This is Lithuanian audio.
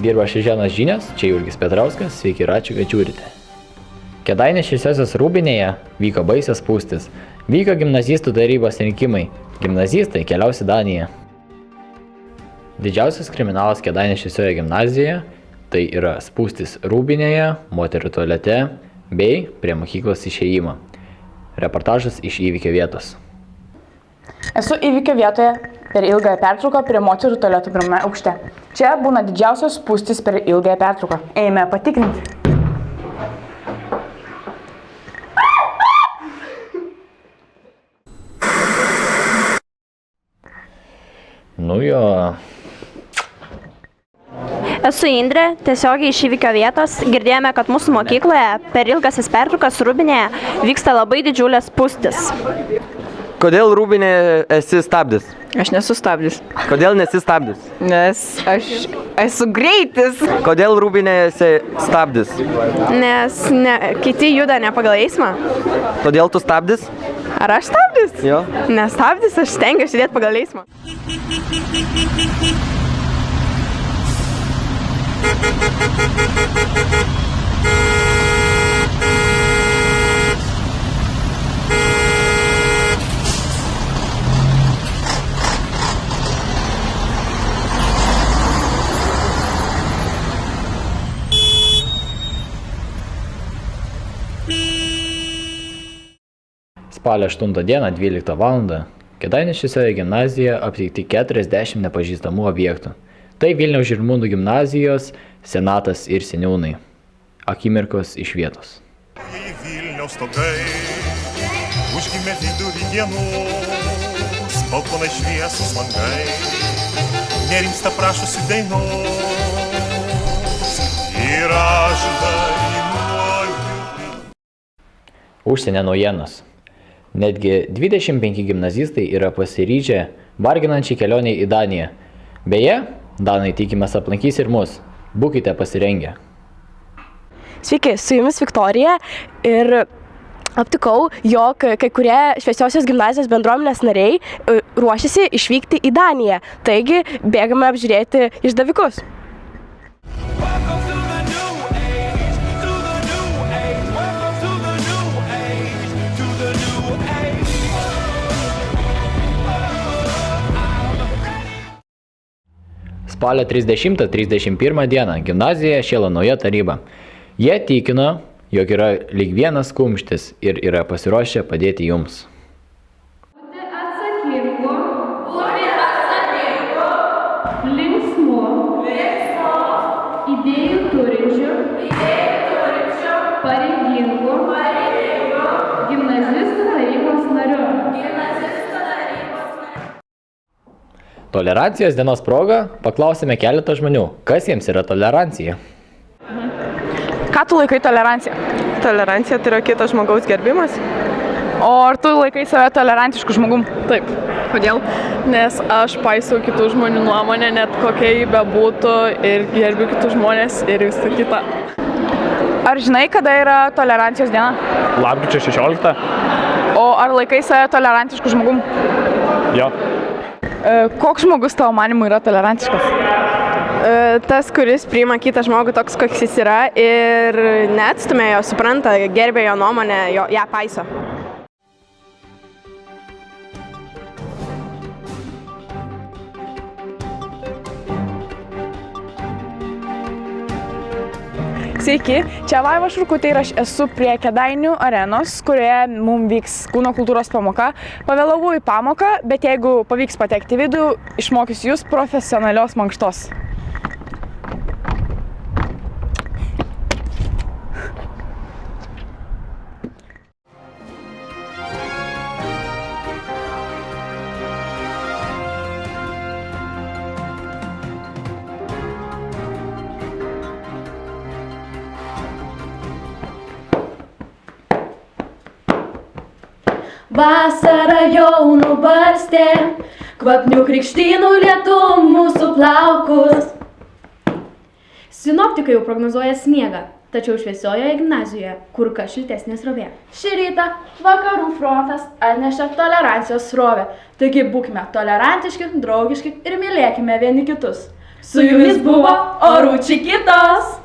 Dirba Šeženas Žinios, čia Jurgis Petrauskas, sveiki ir ačiū, kad žiūrite. Kėdainių Šviesiosios Rūbinėje vyko baisios spūstis. Vyko gimnazistų tarybos rinkimai. Gimnazistai keliaus į Daniją. Didžiausias kriminalas Kėdainių Šviesioje gimnazijoje tai yra spūstis Rūbinėje, moterų tualete bei prie mokyklos išėjimo. Reportažas iš įvykio vietos. Esu įvykio vietoje per ilgąją pertrauką prie moterų tualetų pirmame aukšte. Čia būna didžiausios spūstis per ilgąją pertrauką. Eime patikrinti. Nu jo. Esu Indrė, tiesiogiai iš įvykio vietos. Girdėjome, kad mūsų mokykloje per ilgasis pertraukas Rūbinėje vyksta labai didžiulės spūstis. Kodėl Rūbinėje esi stabdis? Aš nesu stabdis. Kodėl nesi stabdis? Nes aš esu greitis. Kodėl Rūbinėje esi stabdis? Nes kiti juda ne pagal eismą. Todėl tu stabdis? Ar aš stabdis? Jo. Nestabdis, aš stengiuosi judėti pagal eismą. Spalio 8 dieną 12 val. Kėdainių Šviesioje gimnazijoje aptikti 40 nepažįstamų objektų. Tai Vilniaus Žirmūnų gimnazijos senatas ir seniūnai. Akimirkos iš vietos. Vilniaus stogai, užgimė vidurį dienos, balkonai šviesus langai, nerimsta prašosi dainos. Ir aš dainuoju. Užsienio naujienos. Netgi 25 gimnazistai yra pasiryžę varginančiai kelionei į Daniją. Beje, danai tikimės aplankys ir mus. Būkite pasirengę. Sveiki, su jumis Viktorija ir aptikau, jog kai kurie Šviesiosios gimnazijos bendruomenės nariai ruošiasi išvykti į Daniją. Taigi, bėgame apžiūrėti išdavikus. Spalio 30-31 dieną gimnazijoje šėlo nauja taryba. Jie tikino, jog yra lyg vienas kumštis ir yra pasiruošę padėti jums. Būti atsakingu, linksmu, idėjų turinčiu, pareigingu, gimnazistų tarybos nariu. Tolerancijos dienos proga paklausėme keletą žmonių, kas jiems yra tolerancija. Ką tu laikai toleranciją? Tolerancija tai yra kito žmogaus gerbimas. O ar tu laikai save tolerantišku žmogum? Taip. Kodėl? Nes aš paisau kitų žmonių nuomonę, net kokia jį bebūtų, ir gerbiu kitus žmonės ir visą kitą. Ar žinai, kada yra tolerancijos diena? Lapkričio 16. O ar laikai save tolerantišku žmogum? Jo. Koks žmogus tavo manimu yra tolerantiškas? Tas, kuris priima kitą žmogų toks, koks jis yra ir neatstumia jo, supranta, gerbia jo nuomonę, ją paiso. Sveiki, čia Vaiva Šurkutė ir aš esu prie Kėdainių arenos, kurioje mums vyks kūno kultūros pamoka. Pavėlavau į pamoką, bet jeigu pavyks patekti į vidų, išmokysiu jūs profesionalios mankštos. Vasara jau nubarstė, kvapnių krikštynų lietum mūsų plaukus. Sinoptikai jau prognozuoja sniegą, tačiau Šviesiojoje gimnazijoje kur kas šiltesnė srovė. Šį rytą vakarų frontas atnešė tolerancijos srovę, taigi būkime tolerantiški, draugiški ir mylėkime vieni kitus. Su jumis buvo Orų Čikitos.